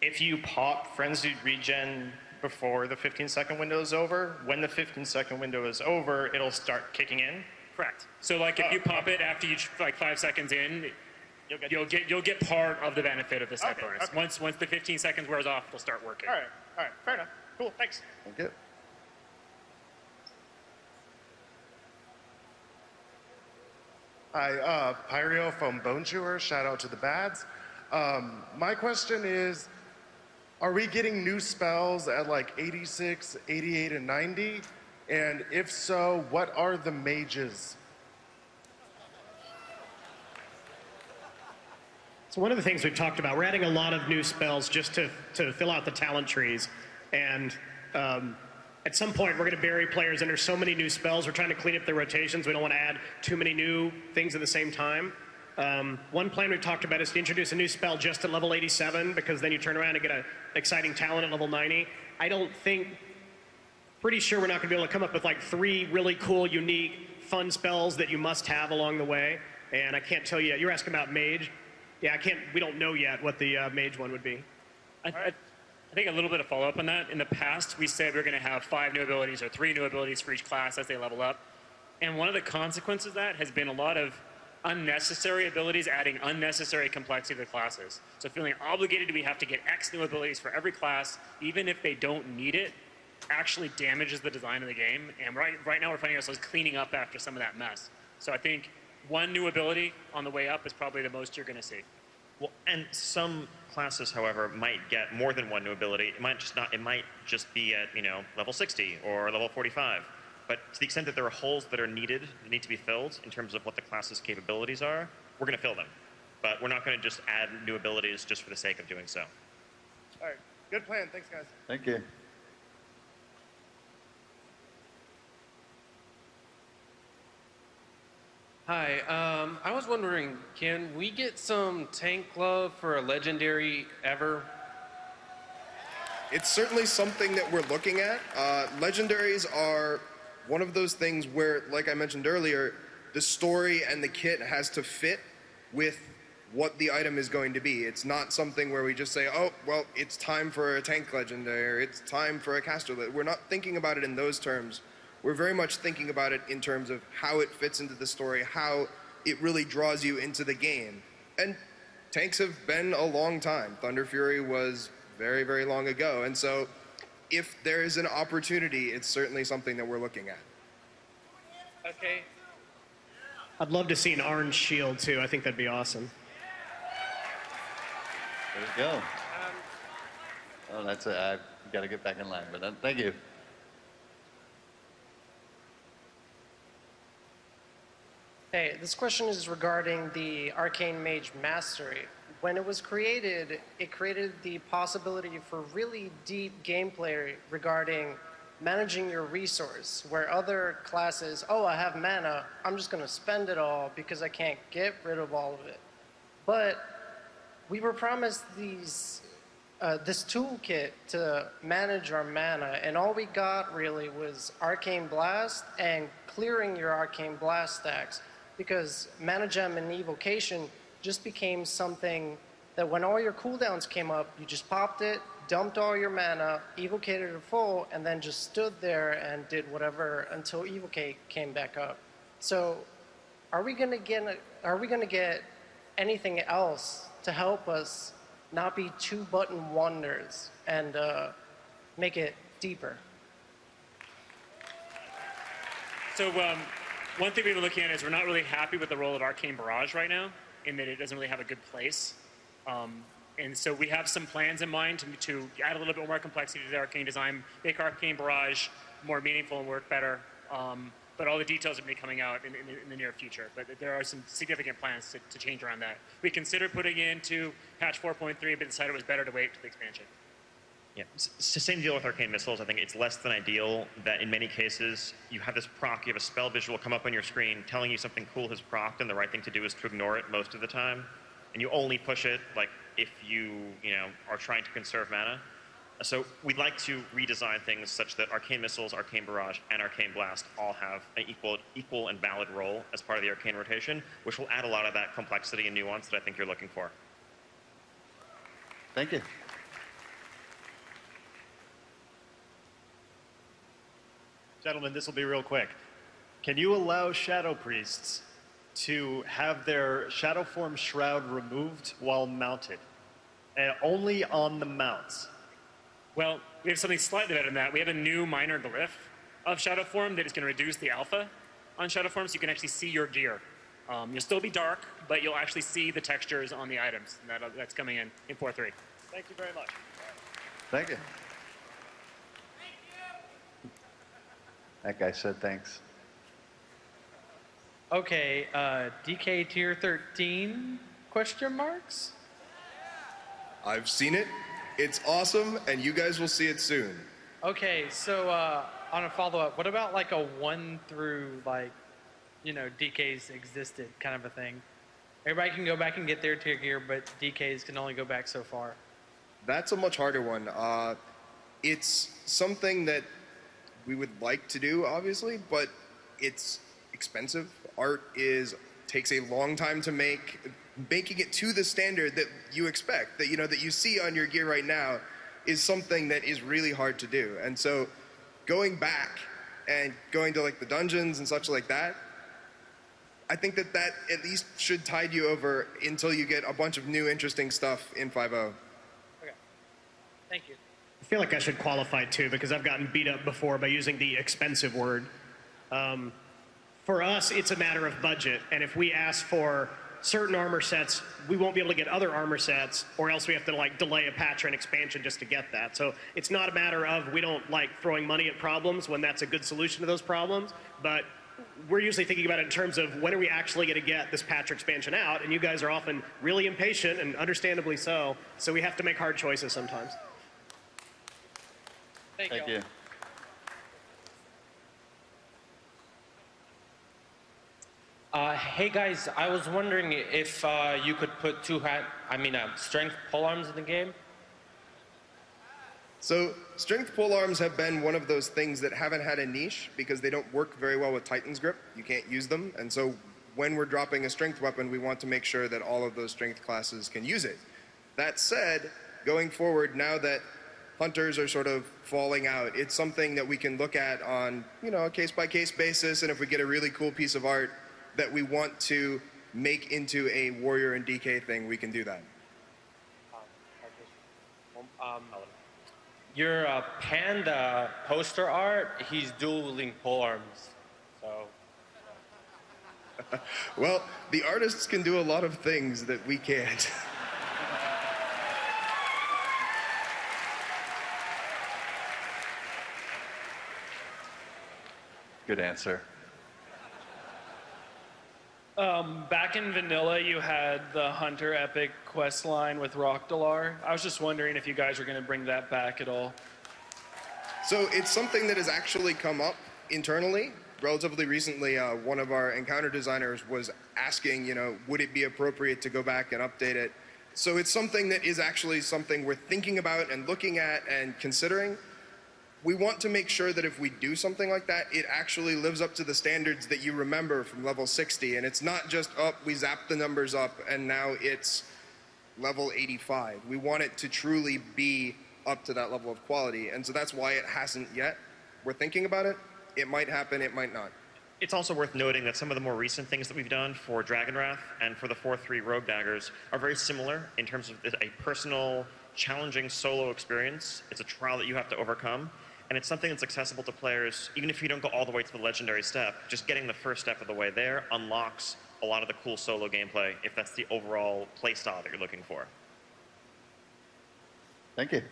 if you pop Frenzied Regen before the 15-second window is over, when the 15-second window is over, it'll start kicking in? Correct. So like if you pop it after you like 5 seconds in, you'll get part of the benefit of the set bonus. Okay. Once the 15 seconds wears off, it'll start working. All right, fair enough. Cool, thanks. Thank you. Hi, Pyrio from Bone Chewer. Shout out to the Bads. My question is, are we getting new spells at like 86, 88, and 90? And if so, what are the mages? So one of the things we've talked about, we're adding a lot of new spells just to fill out the talent trees. And at some point, we're going to bury players under so many new spells. We're trying to clean up their rotations. We don't want to add too many new things at the same time. One plan we've talked about is to introduce a new spell just at level 87, because then you turn around and get an exciting talent at level 90. Pretty sure we're not going to be able to come up with like 3 really cool, unique, fun spells that you must have along the way. And I can't tell you yet. You're asking about Mage. Yeah, we don't know yet what the Mage one would be. I think a little bit of follow-up on that. In the past, we said we're going to have 5 new abilities or 3 new abilities for each class as they level up. And one of the consequences of that has been a lot of unnecessary abilities, adding unnecessary complexity to the classes. So feeling obligated we have to get X new abilities for every class, even if they don't need it, actually damages the design of the game. And right now we're finding ourselves cleaning up after some of that mess. So I think 1 new ability on the way up is probably the most you're going to see. Well, and some classes, however, might get more than one new ability. It might just not. It might just be at level 60 or level 45. But to the extent that there are holes that are needed, that need to be filled in terms of what the class's capabilities are, we're going to fill them. But we're not going to just add new abilities just for the sake of doing so. All right. Good plan. Thanks, guys. Thank you. Hi, I was wondering, can we get some tank glove for a legendary ever? It's certainly something that we're looking at. Legendaries are one of those things where, like I mentioned earlier, the story and the kit has to fit with what the item is going to be. It's not something where we just say, oh, well, it's time for a tank legendary, or it's time for a caster. We're not thinking about it in those terms. We're very much thinking about it in terms of how it fits into the story, how it really draws you into the game. And tanks have been a long time. Thunder Fury was very, very long ago. And so if there is an opportunity, it's certainly something that we're looking at. Okay. I'd love to see an orange shield, too. I think that'd be awesome. There you go. Oh, that's it. I've got to get back in line, but thank you. Hey, this question is regarding the Arcane Mage Mastery. When it was created, it created the possibility for really deep gameplay regarding managing your resource, where other classes, oh, I have mana, I'm just going to spend it all because I can't get rid of all of it. But we were promised this toolkit to manage our mana, and all we got really was Arcane Blast and clearing your Arcane Blast stacks, because Mana Gem and Evocation just became something that when all your cooldowns came up, you just popped it, dumped all your mana, evocated it full, and then just stood there and did whatever until Evocate came back up. So are we gonna get anything else to help us not be two-button wonders and make it deeper? So one thing we've been looking at is we're not really happy with the role of Arcane Barrage right now, in that it doesn't really have a good place. And so we have some plans in mind to add a little bit more complexity to the Arcane design, make Arcane Barrage more meaningful and work better. But all the details will be coming out in the near future. But there are some significant plans to change around that. We considered putting it into patch 4.3, but decided it was better to wait for the expansion. Yeah, it's the same deal with Arcane Missiles. I think it's less than ideal that in many cases you have this proc, you have a spell visual come up on your screen telling you something cool has procced, and the right thing to do is to ignore it most of the time. And you only push it like if you are trying to conserve mana. So we'd like to redesign things such that Arcane Missiles, Arcane Barrage, and Arcane Blast all have an equal and valid role as part of the Arcane rotation, which will add a lot of that complexity and nuance that I think you're looking for. Thank you. Gentlemen, this will be real quick. Can you allow Shadow Priests to have their Shadow Form Shroud removed while mounted? And only on the mounts. Well, we have something slightly better than that. We have a new minor glyph of Shadow Form that is going to reduce the alpha on Shadow Form, so you can actually see your gear. You'll still be dark, but you'll actually see the textures on the items. And that's coming in 4.3. Thank you very much. Thank you. That guy said thanks. Okay, DK Tier 13, question marks? I've seen it. It's awesome, and you guys will see it soon. Okay, so on a follow-up, what about like a 1 through like, DKs existed kind of a thing? Everybody can go back and get their tier gear, but DKs can only go back so far. That's a much harder one. It's something that we would like to do, obviously, but it's expensive. Art takes a long time to make. Making it to the standard that you expect, that that you see on your gear right now, is something that is really hard to do. And so, going back and going to like the dungeons and such like that, I think that at least should tide you over until you get a bunch of new interesting stuff in 5.0. Okay, thank you. I feel like I should qualify too, because I've gotten beat up before by using the expensive word. For us, it's a matter of budget, and if we ask for certain armor sets, we won't be able to get other armor sets, or else we have to like delay a patch or an expansion just to get that. So it's not a matter of we don't like throwing money at problems when that's a good solution to those problems, but we're usually thinking about it in terms of when are we actually going to get this patch or expansion out, and you guys are often really impatient, and understandably so, so we have to make hard choices sometimes. Thank you. Hey guys, I was wondering if you could put strength polearms in the game. So strength polearms have been one of those things that haven't had a niche because they don't work very well with Titan's Grip. You can't use them. And so when we're dropping a strength weapon, we want to make sure that all of those strength classes can use it. That said, going forward, now that hunters are sort of falling out, it's something that we can look at on, a case-by-case basis, and if we get a really cool piece of art that we want to make into a warrior and DK thing, we can do that. Your panda poster art, he's dueling polearms, so. Well, the artists can do a lot of things that we can't. Good answer. Back in vanilla, you had the Hunter Epic quest line with Rockdalar. I was just wondering if you guys are going to bring that back at all. So it's something that has actually come up internally. Relatively recently, one of our encounter designers was asking, would it be appropriate to go back and update it? So it's something that is actually something we're thinking about and looking at and considering. We want to make sure that if we do something like that, it actually lives up to the standards that you remember from level 60. And it's not just, we zapped the numbers up and now it's level 85. We want it to truly be up to that level of quality. And so that's why it hasn't yet. We're thinking about it. It might happen, it might not. It's also worth noting that some of the more recent things that we've done for Dragon Wrath and for the 4-3 Rogue Daggers are very similar in terms of a personal, challenging solo experience. It's a trial that you have to overcome. And it's something that's accessible to players, even if you don't go all the way to the legendary step. Just getting the first step of the way there unlocks a lot of the cool solo gameplay, if that's the overall play style that you're looking for. Thank you.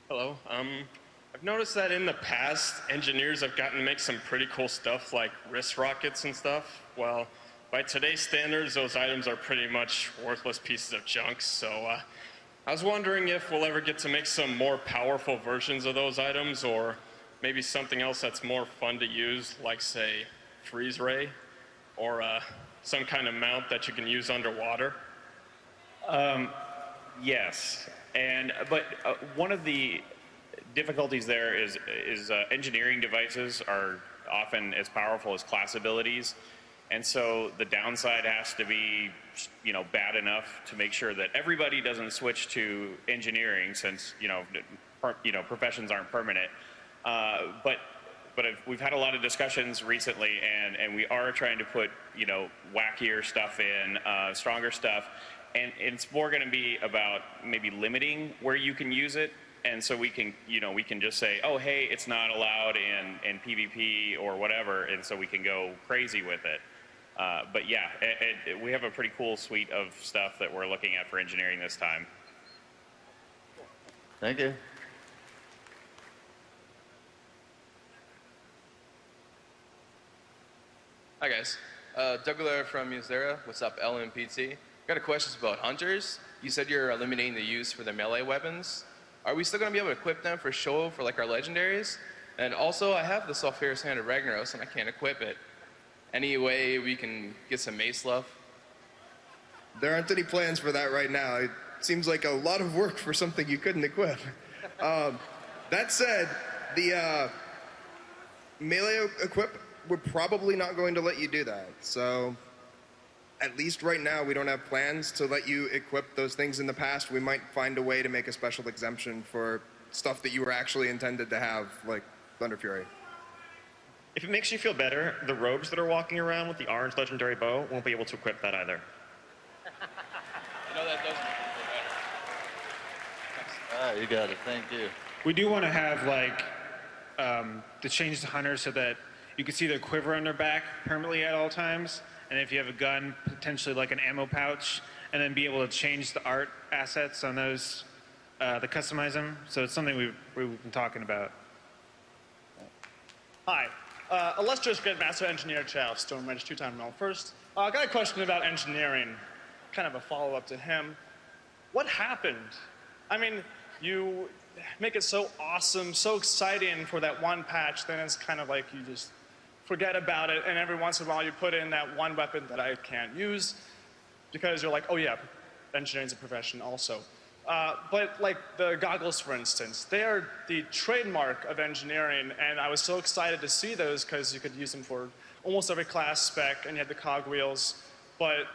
Hello. I've noticed that in the past, engineers have gotten to make some pretty cool stuff like wrist rockets and stuff. Well, by today's standards, those items are pretty much worthless pieces of junk. So I was wondering if we'll ever get to make some more powerful versions of those items, or maybe something else that's more fun to use, like, say, freeze ray, or some kind of mount that you can use underwater. Yes, but one of the difficulties there is engineering devices are often as powerful as class abilities, and so the downside has to be, bad enough to make sure that everybody doesn't switch to engineering, since professions aren't permanent. But we've had a lot of discussions recently, and we are trying to put wackier stuff in, stronger stuff. And it's more going to be about maybe limiting where you can use it, and so we can just say, oh, hey, it's not allowed in PvP or whatever, and so we can go crazy with it. But yeah, we have a pretty cool suite of stuff that we're looking at for engineering this time. Thank you. Hi guys, Douglas from Musera. What's up, LMPT? Got a question about hunters. You said you're eliminating the use for the melee weapons. Are we still going to be able to equip them for show for like our legendaries? And also, I have the Sulphurous Hand of Ragnaros and I can't equip it. Any way we can get some mace love? There aren't any plans for that right now. It seems like a lot of work for something you couldn't equip. That said, the melee equip, we're probably not going to let you do that. So at least right now, we don't have plans to let you equip those things. In the past, we might find a way to make a special exemption for stuff that you were actually intended to have, like Thunder Fury. If it makes you feel better, the rogues that are walking around with the orange legendary bow won't be able to equip that either. That does make Ah, you got it. Thank you. We do want to have, to change the hunter so that you can see their quiver on their back permanently at all times, and if you have a gun, potentially like an ammo pouch, and then be able to change the art assets on those to customize them. So it's something we've been talking about. Hi, illustrious Grandmaster Engineer Chow, Stone Range 2-time Realm. First, I got a question about engineering, kind of a follow-up to him. What happened? I mean, you make it so awesome, so exciting for that one patch, then it's kind of like you just forget about it, and every once in a while you put in that one weapon that I can't use because you're like, oh yeah, engineering's a profession also. But like the goggles, for instance, they are the trademark of engineering, and I was so excited to see those because you could use them for almost every class spec, and you had the cog wheels, but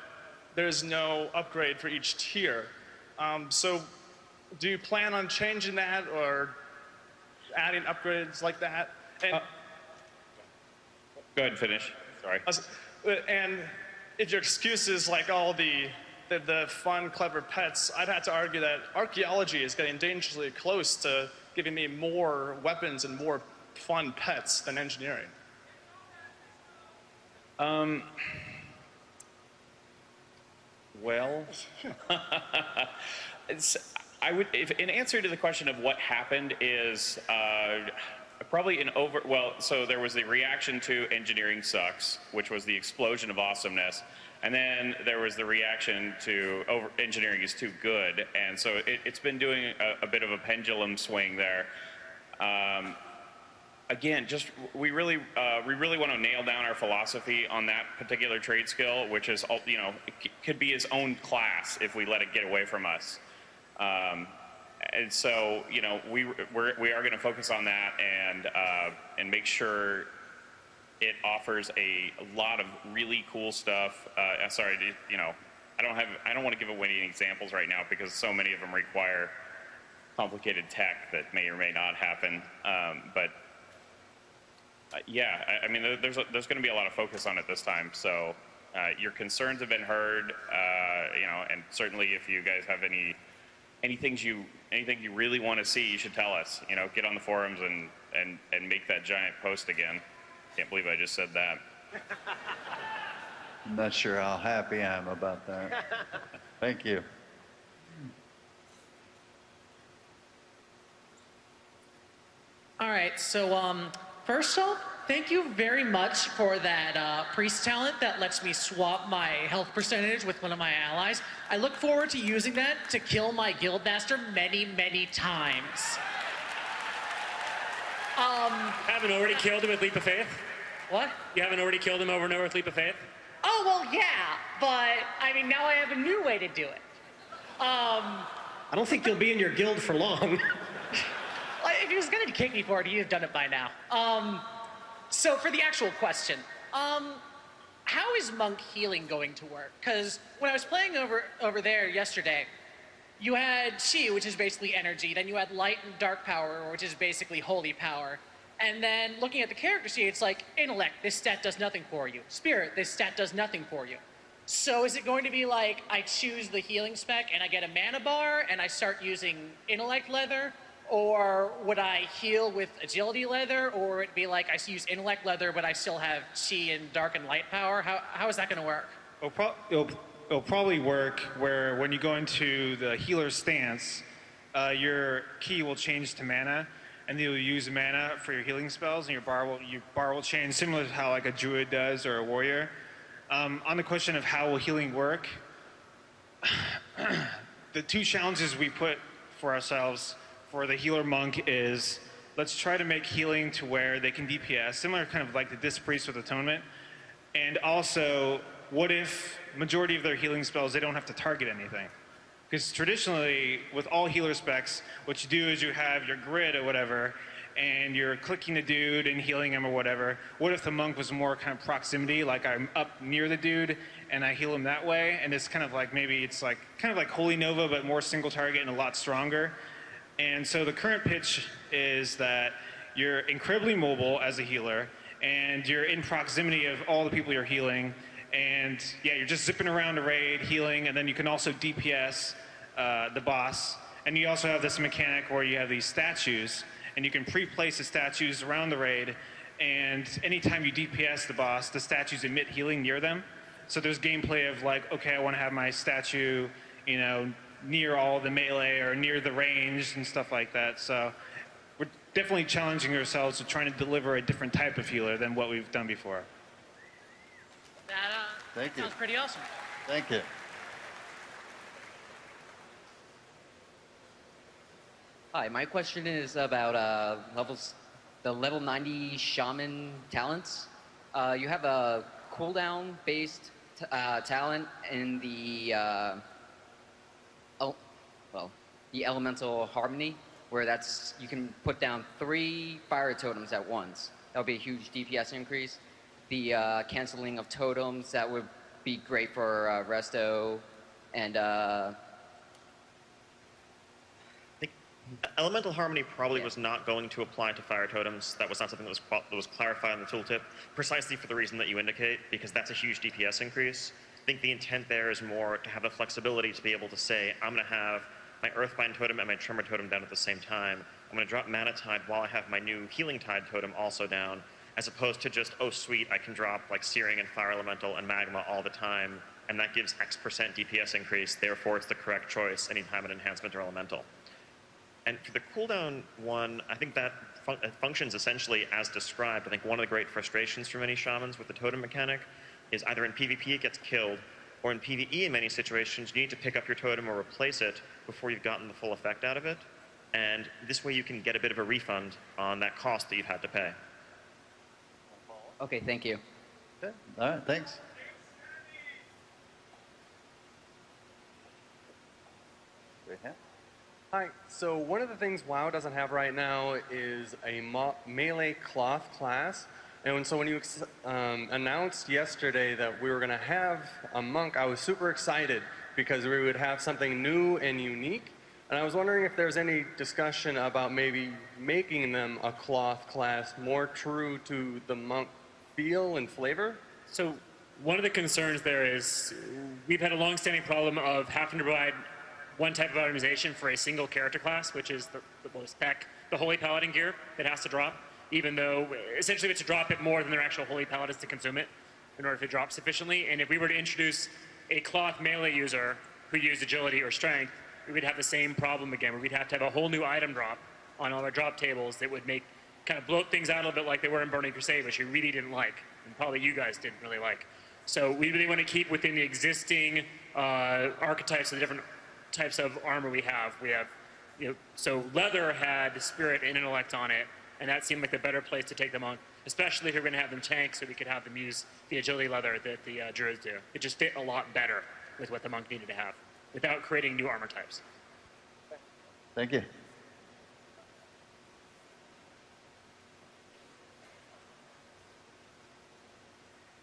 there's no upgrade for each tier. So do you plan on changing that or adding upgrades like that? And, Go ahead and finish. Sorry. and if your excuse is like all the fun, clever pets, I'd have to argue that archaeology is getting dangerously close to giving me more weapons and more fun pets than engineering. Well, in answer to the question of what happened is probably so there was the reaction to engineering sucks, which was the explosion of awesomeness. And then there was the reaction to engineering is too good. And so it's been doing a bit of a pendulum swing there. Again, we really want to nail down our philosophy on that particular trade skill, which is, it could be its own class if we let it get away from us. And so, we are going to focus on that and make sure it offers a lot of really cool stuff. Sorry, I don't want to give away any examples right now because so many of them require complicated tech that may or may not happen. Yeah, I mean, there's going to be a lot of focus on it this time. So your concerns have been heard, and certainly if you guys have anything you really want to see, you should tell us. Get on the forums and make that giant post again. Can't believe I just said that. I'm not sure how happy I am about that. Thank you. All right, so first off, thank you very much for that priest talent that lets me swap my health percentage with one of my allies. I look forward to using that to kill my guildmaster many, many times. Haven't already killed him with Leap of Faith? What? You haven't already killed him over and over with Leap of Faith? Oh, well, yeah, but I mean, now I have a new way to do it. I don't think you'll be in your guild for long. If he was going to kick me for it, he'd have done it by now. So for the actual question, how is monk healing going to work? Because when I was playing over there yesterday, you had chi, which is basically energy, then you had light and dark power, which is basically holy power. And then looking at the character sheet, it's like intellect, this stat does nothing for you. Spirit, this stat does nothing for you. So is it going to be like I choose the healing spec and I get a mana bar and I start using intellect leather? Or would I heal with agility leather? Or would it be like I use intellect leather but I still have chi and dark and light power? How is that going to work? It'll probably work where when you go into the healer stance, your key will change to mana, and you'll use mana for your healing spells, and your bar will change, similar to how like a druid does or a warrior. On the question of how will healing work, the two challenges we put for ourselves for the healer monk is let's try to make healing to where they can DPS, similar kind of like the Disc Priest with Atonement, and also what if majority of their healing spells they don't have to target anything? Because traditionally, with all healer specs, what you do is you have your grid or whatever, and you're clicking a dude and healing him or whatever. What if the monk was more kind of proximity, like I'm up near the dude and I heal him that way, and it's kind of like maybe it's like kind of like Holy Nova, but more single target and a lot stronger. And so the current pitch is that you're incredibly mobile as a healer, and you're in proximity of all the people you're healing. And yeah, you're just zipping around a raid, healing, and then you can also DPS the boss. And you also have this mechanic where you have these statues, and you can pre-place the statues around the raid, and anytime you DPS the boss, the statues emit healing near them. So there's gameplay of like, okay, I want to have my statue, you know, near all the melee or near the range and stuff like that. So we're definitely challenging ourselves to trying to deliver a different type of healer than what we've done before. That sounds pretty awesome. Thank you. Hi, my question is about the level 90 shaman talents. You have a cooldown-based talent in the the elemental harmony, where you can put down 3 fire totems at once. That would be a huge DPS increase. The canceling of totems, that would be great for resto, and Elemental Harmony probably was not going to apply to fire totems. That was not something that was clarified in the tooltip, precisely for the reason that you indicate, because that's a huge DPS increase. I think the intent there is more to have the flexibility to be able to say, I'm going to have my Earthbind totem and my Tremor totem down at the same time. I'm going to drop Mana Tide while I have my new Healing Tide totem also down, as opposed to just, oh sweet, I can drop like Searing and Fire Elemental and Magma all the time, and that gives X% DPS increase, therefore it's the correct choice anytime an enhancement or elemental. And for the cooldown one, I think that functions essentially as described. I think one of the great frustrations for many shamans with the totem mechanic is either in PvP it gets killed, or in PvE in many situations you need to pick up your totem or replace it before you've gotten the full effect out of it. And this way you can get a bit of a refund on that cost that you've had to pay. Okay, thank you. Okay. All right, thanks. Great hand. Hi. So one of the things WoW doesn't have right now is a melee cloth class. And so when you announced yesterday that we were going to have a monk, I was super excited because we would have something new and unique. And I was wondering if there's any discussion about maybe making them a cloth class more true to the monk feel and flavor. So one of the concerns there is we've had a long-standing problem of having to provide one type of itemization for a single character class, which is the Holy Paladin gear that has to drop, even though essentially we have to drop it more than their actual Holy Paladins to consume it in order to drop sufficiently. And if we were to introduce a cloth melee user who used agility or strength, we would have the same problem again, where we'd have to have a whole new item drop on all our drop tables that would kind of bloat things out a little bit like they were in Burning Crusade, which we really didn't like, and probably you guys didn't really like. So we really want to keep within the existing archetypes of the different types of armor we have. So leather had spirit and intellect on it, and that seemed like the better place to take them on, especially if we we're going to have them tank, so we could have them use the agility leather that the druids do. It just fit a lot better with what the monk needed to have, without creating new armor types. Thank you.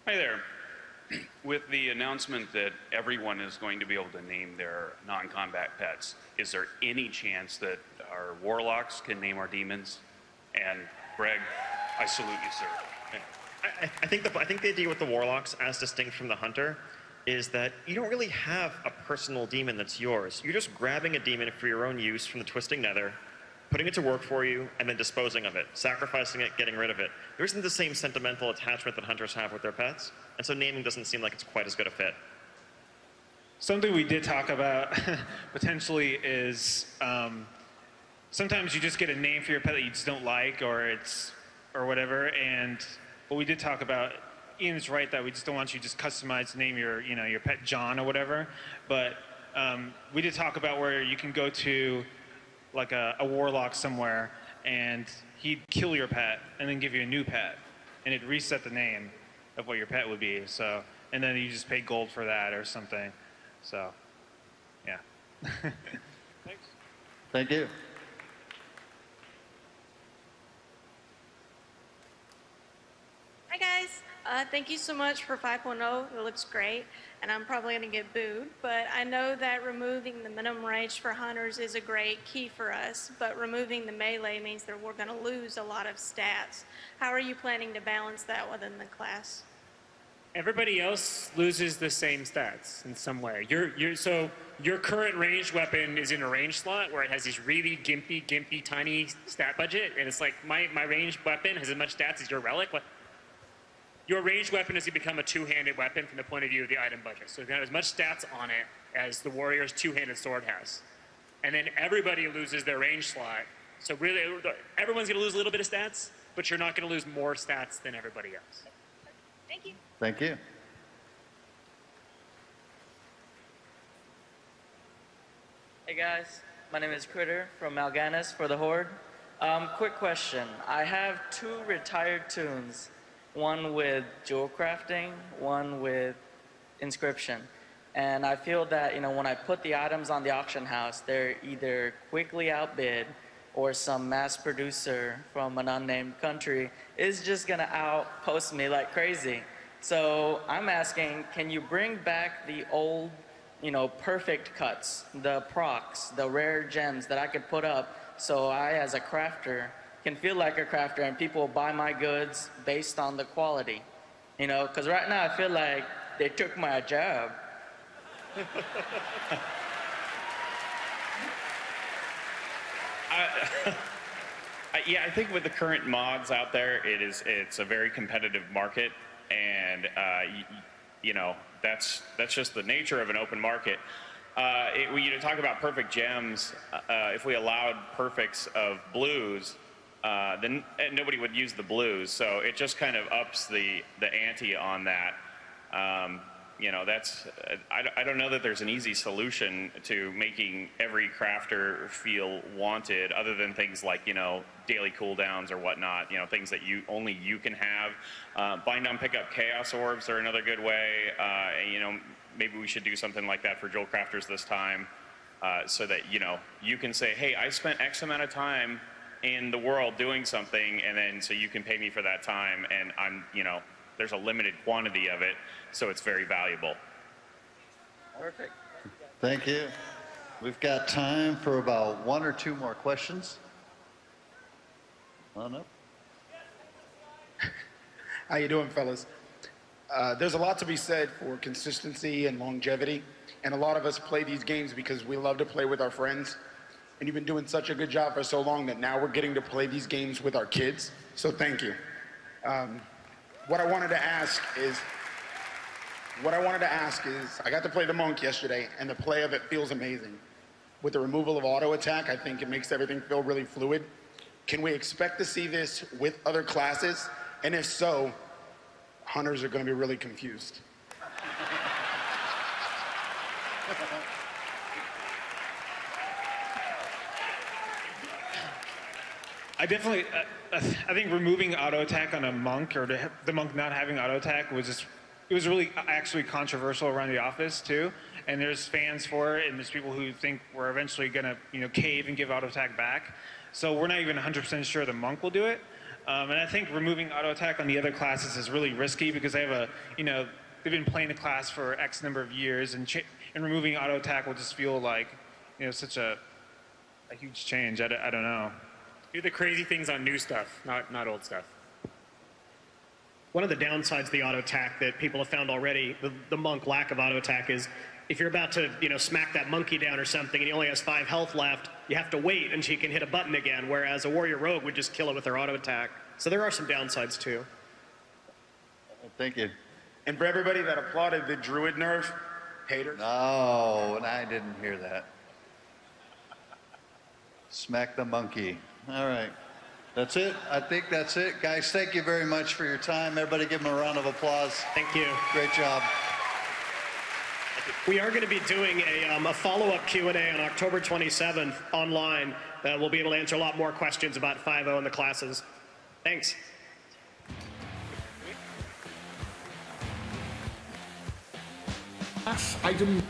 Hi there. With the announcement that everyone is going to be able to name their non-combat pets, is there any chance that our warlocks can name our demons? And Greg, I salute you, sir. I think the idea with the warlocks, as distinct from the hunter, is that you don't really have a personal demon that's yours. You're just grabbing a demon for your own use from the Twisting Nether, putting it to work for you, and then disposing of it, sacrificing it, getting rid of it. There isn't the same sentimental attachment that hunters have with their pets, and so naming doesn't seem like it's quite as good a fit. Something we did talk about potentially is sometimes you just get a name for your pet that you just don't like, or whatever. And what we did talk about, Ian's right that we just don't want you to just customize to name your pet John or whatever. But we did talk about where you can go to like a warlock somewhere, and he'd kill your pet and then give you a new pet, and it'd reset the name of what your pet would be. So, and then you just pay gold for that or something. So, yeah. Thanks. Thank you. Hi guys, thank you so much for 5.0. It looks great, and I'm probably going to get booed, but I know that removing the minimum range for hunters is a great key for us, but removing the melee means that we're going to lose a lot of stats. How are you planning to balance that within the class? Everybody else loses the same stats in some way. So your current ranged weapon is in a range slot where it has this really gimpy, tiny stat budget, and it's like my ranged weapon has as much stats as your relic. Your ranged weapon is to become a two-handed weapon from the point of view of the item budget. So it's going to have as much stats on it as the warrior's two-handed sword has. And then everybody loses their range slot. So really, everyone's going to lose a little bit of stats, but you're not going to lose more stats than everybody else. Thank you. Thank you. Hey guys, my name is Critter from Mal'Ganis for the Horde. Quick question. I have 2 retired tunes, one with jewel crafting, one with inscription. And I feel that, when I put the items on the auction house, they're either quickly outbid or some mass producer from an unnamed country is just gonna outpost me like crazy. So I'm asking, can you bring back the old, perfect cuts, the procs, the rare gems that I could put up so I, as a crafter, can feel like a crafter and people buy my goods based on the quality? Because right now I feel like they took my job. Yeah, I think with the current mods out there, it's a very competitive market, and that's just the nature of an open market. When you talk about perfect gems, if we allowed perfects of blues, then nobody would use the blues. So it just kind of ups the ante on that. I don't know that there's an easy solution to making every crafter feel wanted, other than things like daily cooldowns or whatnot. Things that only you can have. Bind on pickup chaos orbs are another good way. Maybe we should do something like that for jewel crafters this time, so that you can say, hey, I spent X amount of time in the world doing something, and then so you can pay me for that time, and there's a limited quantity of it, so it's very valuable. Perfect. Thank you. We've got time for about 1 or 2 more questions. On up. How you doing, fellas? There's a lot to be said for consistency and longevity, and a lot of us play these games because we love to play with our friends, and you've been doing such a good job for so long that now we're getting to play these games with our kids, so thank you. What I wanted to ask is, I got to play the monk yesterday, and the play of it feels amazing. With the removal of auto attack, I think it makes everything feel really fluid. Can we expect to see this with other classes? And if so, hunters are going to be really confused. I think removing auto attack on a monk, or the monk not having auto attack, it was really actually controversial around the office too. And there's fans for it, and there's people who think we're eventually gonna cave and give auto attack back. So we're not even 100% sure the monk will do it. And I think removing auto attack on the other classes is really risky because they have they've been playing the class for X number of years, and removing auto attack will just feel like such a huge change. I don't know. Do the crazy things on new stuff, not old stuff. One of the downsides of the auto attack that people have found already, the monk lack of auto attack, is if you're about to smack that monkey down or something and he only has 5 health left, you have to wait until you can hit a button again, whereas a warrior rogue would just kill it with their auto attack. So there are some downsides too. Thank you. And for everybody that applauded the druid nerf, haters. No, and I didn't hear that. Smack the monkey. All right. That's it. I think that's it. Guys, thank you very much for your time. Everybody give them a round of applause. Thank you. Great job. We are going to be doing a follow-up Q&A on October 27th online. We'll be able to answer a lot more questions about 5.0 and the classes. Thanks. Item